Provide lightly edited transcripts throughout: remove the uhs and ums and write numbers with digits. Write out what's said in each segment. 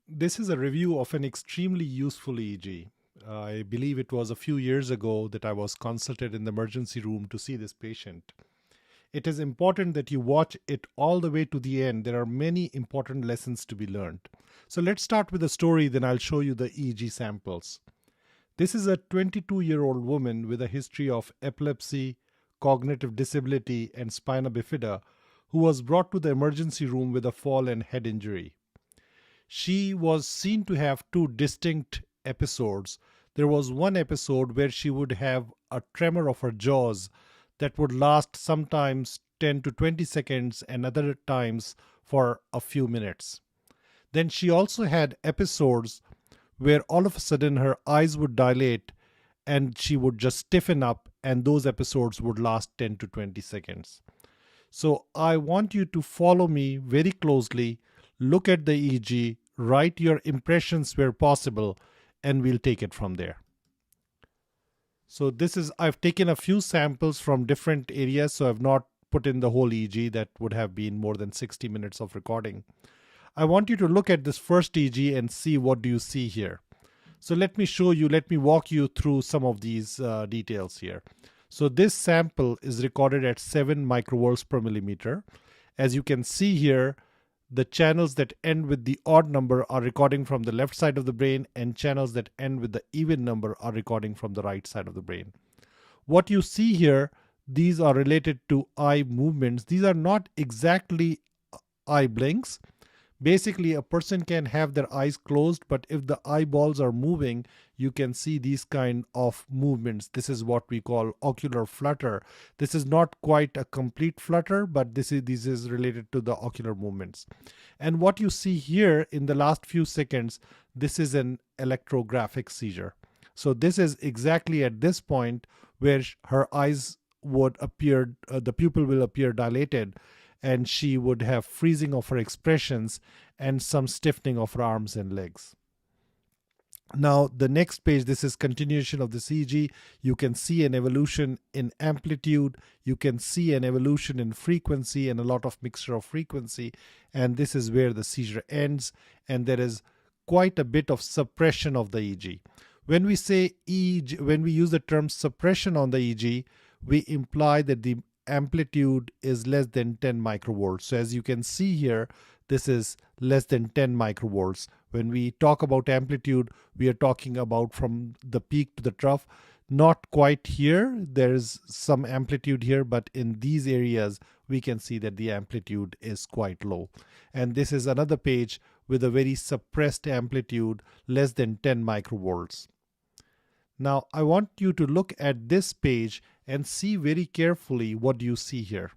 This is a review of an extremely useful EEG. I believe it was a few years ago that I was consulted in the emergency room to see this patient. It is important that you watch it all the way to the end. There are many important lessons to be learned. So let's start with a story, then I'll show you the EEG samples. This is a 22-year-old woman with a history of epilepsy, cognitive disability, and spina bifida who was brought to the emergency room with a fall and head injury. She was seen to have two distinct episodes. There was one episode where she would have a tremor of her jaws that would last sometimes 10 to 20 seconds and other times for a few minutes. Then she also had episodes where all of a sudden her eyes would dilate and she would just stiffen up, and those episodes would last 10 to 20 seconds. So I want you to follow me very closely, look at the EEG, write your impressions where possible, and we'll take it from there. So I've taken a few samples from different areas, so I've not put in the whole EEG. That would have been more than 60 minutes of recording. I want you to look at this first EEG and see what do you see here. So let me walk you through some of these details here. So this sample is recorded at 7 microvolts per millimeter. As you can see here, the channels that end with the odd number are recording from the left side of the brain, and channels that end with the even number are recording from the right side of the brain. What you see here, these are related to eye movements. These are not exactly eye blinks. Basically, a person can have their eyes closed, but if the eyeballs are moving, you can see these kind of movements. This is what we call ocular flutter. This is not quite a complete flutter, but this is related to the ocular movements. And what you see here in the last few seconds, this is an electrographic seizure. So this is exactly at this point where her eyes would appear, the pupil will appear dilated, and she would have freezing of her expressions and some stiffening of her arms and legs. Now, the next page, this is continuation of the EEG. You can see an evolution in amplitude. You can see an evolution in frequency and a lot of mixture of frequency. And this is where the seizure ends. And there is quite a bit of suppression of the EEG. When we say EEG, when we use the term suppression on the EEG, we imply that the amplitude is less than 10 microvolts. So as you can see here, this is less than 10 microvolts. When we talk about amplitude, we are talking about from the peak to the trough. Not quite here. There is some amplitude here, but in these areas, we can see that the amplitude is quite low. And this is another page with a very suppressed amplitude, less than 10 microvolts. Now, I want you to look at this page and see very carefully what you see here.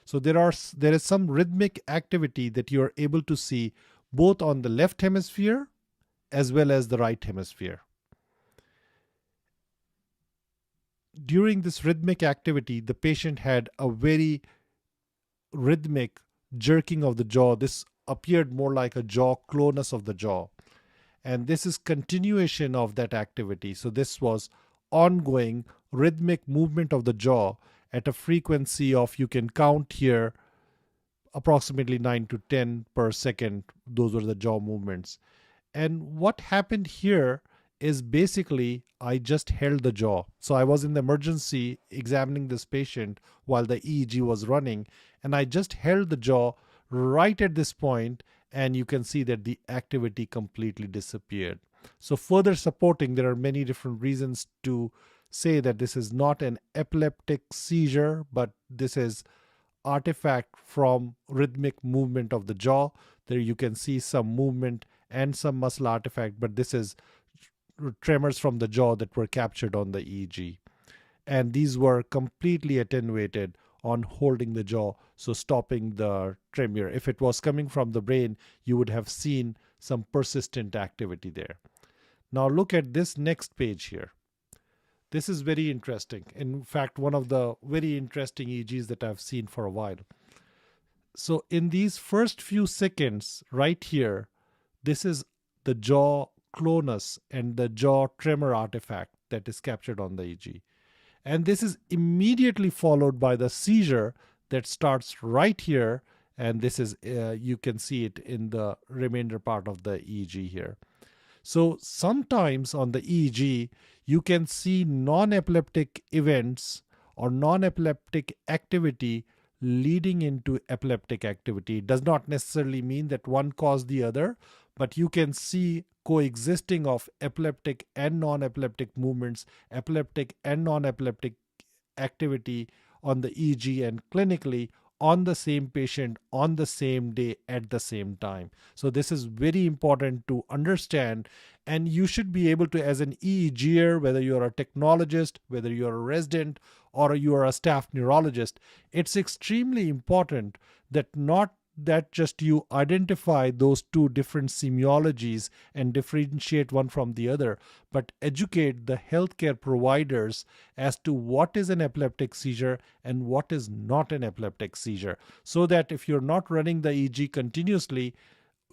So there is some rhythmic activity that you are able to see both on the left hemisphere as well as the right hemisphere. During this rhythmic activity, the patient had a very rhythmic jerking of the jaw. This appeared more like a jaw clonus of the jaw. And this is continuation of that activity. So this was ongoing rhythmic movement of the jaw at a frequency of, you can count here, approximately 9 to 10 per second. Those were the jaw movements. And what happened here is basically I just held the jaw. So I was in the emergency examining this patient while the EEG was running, and I just held the jaw right at this point, and you can see that the activity completely disappeared. So further supporting, there are many different reasons to say that this is not an epileptic seizure, but this is artifact from rhythmic movement of the jaw. There you can see some movement and some muscle artifact, but this is tremors from the jaw that were captured on the EEG. And these were completely attenuated on holding the jaw, so stopping the tremor. If it was coming from the brain, you would have seen some persistent activity there. Now look at this next page here. This is very interesting. In fact, one of the very interesting EEGs that I've seen for a while. So in these first few seconds right here, this is the jaw clonus and the jaw tremor artifact that is captured on the EEG. And this is immediately followed by the seizure that starts right here, and this is you can see it in the remainder part of the EEG here. So sometimes on the EEG, you can see non-epileptic events or non-epileptic activity leading into epileptic activity. It does not necessarily mean that one caused the other, but you can see coexisting of epileptic and non-epileptic movements, epileptic and non-epileptic activity on the EEG and clinically on the same patient on the same day at the same time. So this is very important to understand, and you should be able to, as an EEGer, whether you're a technologist, whether you're a resident, or you are a staff neurologist, it's extremely important that not that just you identify those two different semiologies and differentiate one from the other, but educate the healthcare providers as to what is an epileptic seizure and what is not an epileptic seizure, so that if you're not running the EEG continuously,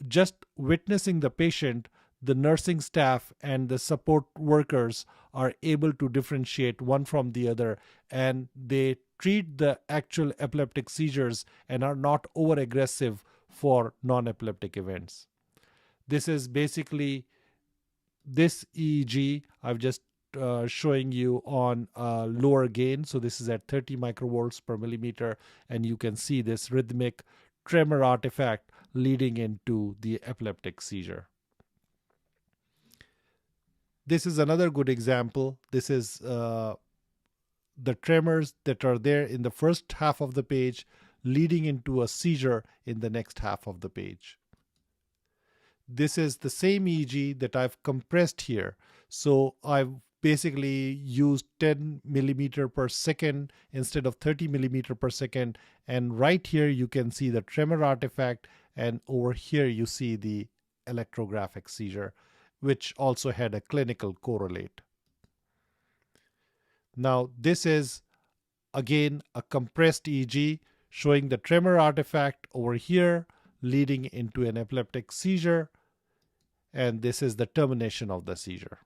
just witnessing the patient, the nursing staff and the support workers are able to differentiate one from the other, and they treat the actual epileptic seizures and are not over aggressive for non-epileptic events. This is basically this EEG. I've just showing you on lower gain. So this is at 30 microvolts per millimeter, and you can see this rhythmic tremor artifact leading into the epileptic seizure. This is another good example. This is the tremors that are there in the first half of the page leading into a seizure in the next half of the page. This is the same EEG that I've compressed here. So I've basically used 10 millimeter per second instead of 30 millimeter per second. And right here you can see the tremor artifact, and over here you see the electrographic seizure, which also had a clinical correlate. Now this is again a compressed EEG showing the tremor artifact over here leading into an epileptic seizure, and this is the termination of the seizure.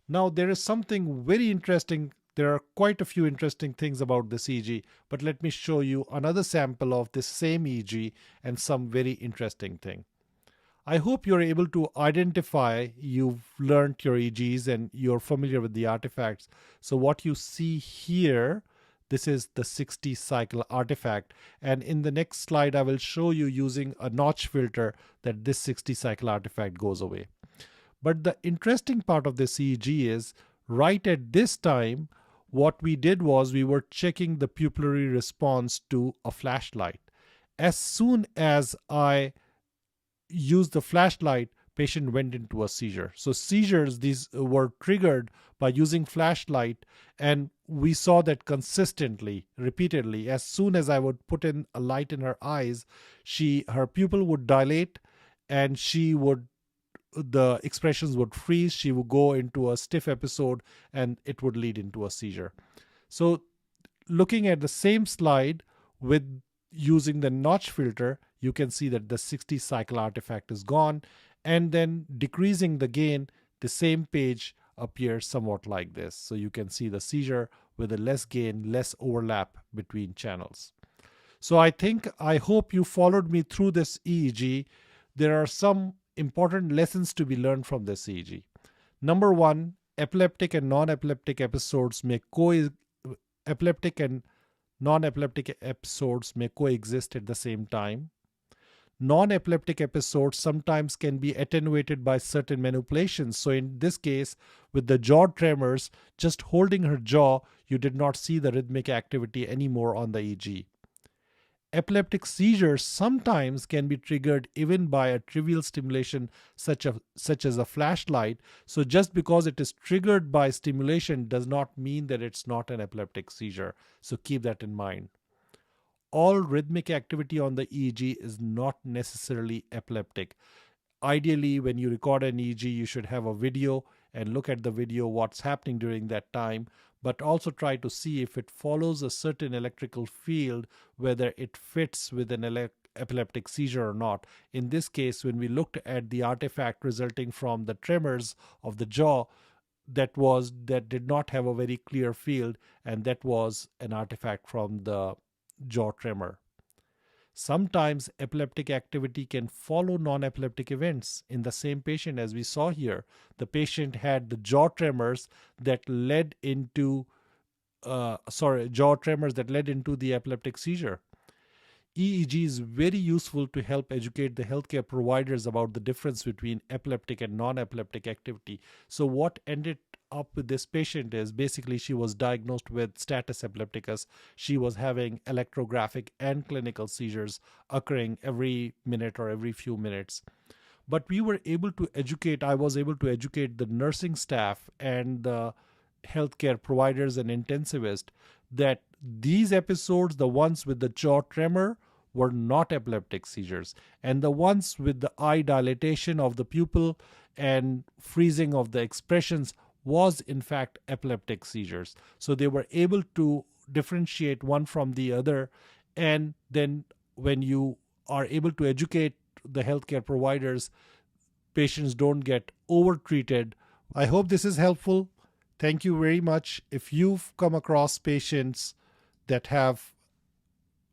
Now there is something very interesting. There are quite a few interesting things about this EEG, but let me show you another sample of this same EEG and some very interesting thing. I hope you're able to identify, you've learned your EEGs and you're familiar with the artifacts. So what you see here, this is the 60 cycle artifact. And in the next slide, I will show you using a notch filter that this 60 cycle artifact goes away. But the interesting part of this EEG is right at this time, what we did was we were checking the pupillary response to a flashlight. As soon as I used the flashlight, patient went into a seizure. So seizures, these were triggered by using flashlight, and we saw that consistently, repeatedly. As soon as I would put in a light in her eyes, her pupil would dilate, and the expressions would freeze. She would go into a stiff episode, and it would lead into a seizure. So looking at the same slide with using the notch filter, you can see that the 60 cycle artifact is gone, and then decreasing the gain, the same page appears somewhat like this. So you can see the seizure with a less gain, less overlap between channels. So I hope you followed me through this EEG. There are some important lessons to be learned from this EEG. Number one, epileptic and non-epileptic episodes may epileptic and non-epileptic episodes may coexist at the same time. Non-epileptic episodes sometimes can be attenuated by certain manipulations. So in this case, with the jaw tremors, just holding her jaw, you did not see the rhythmic activity anymore on the EEG. Epileptic seizures sometimes can be triggered even by a trivial stimulation such as a flashlight. So just because it is triggered by stimulation does not mean that it's not an epileptic seizure. So keep that in mind. All rhythmic activity on the EEG is not necessarily epileptic. Ideally, when you record an EEG, you should have a video and look at the video, what's happening during that time, but also try to see if it follows a certain electrical field, whether it fits with an epileptic seizure or not. In this case, when we looked at the artifact resulting from the tremors of the jaw, that did not have a very clear field, and that was an artifact from the jaw tremor. Sometimes epileptic activity can follow non-epileptic events. In the same patient, as we saw here, the patient had the that led into jaw tremors that led into the epileptic seizure. EEG is very useful to help educate the healthcare providers about the difference between epileptic and non-epileptic activity. So what ended up with this patient is basically she was diagnosed with status epilepticus. She was having electrographic and clinical seizures occurring every minute or every few minutes. But I was able to educate the nursing staff and the healthcare providers and intensivists that these episodes, the ones with the jaw tremor, were not epileptic seizures, and the ones with the eye dilatation of the pupil and freezing of the expressions was in fact epileptic seizures. So they were able to differentiate one from the other. And then when you are able to educate the healthcare providers, patients don't get over treated. I hope this is helpful. Thank you very much. If you've come across patients that have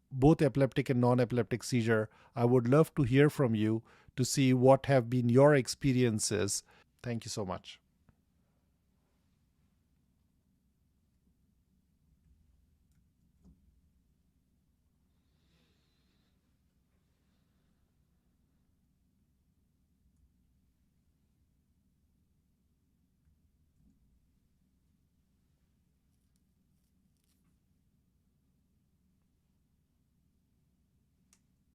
both epileptic and non-epileptic seizure, I would love to hear from you to see what have been your experiences. Thank you so much.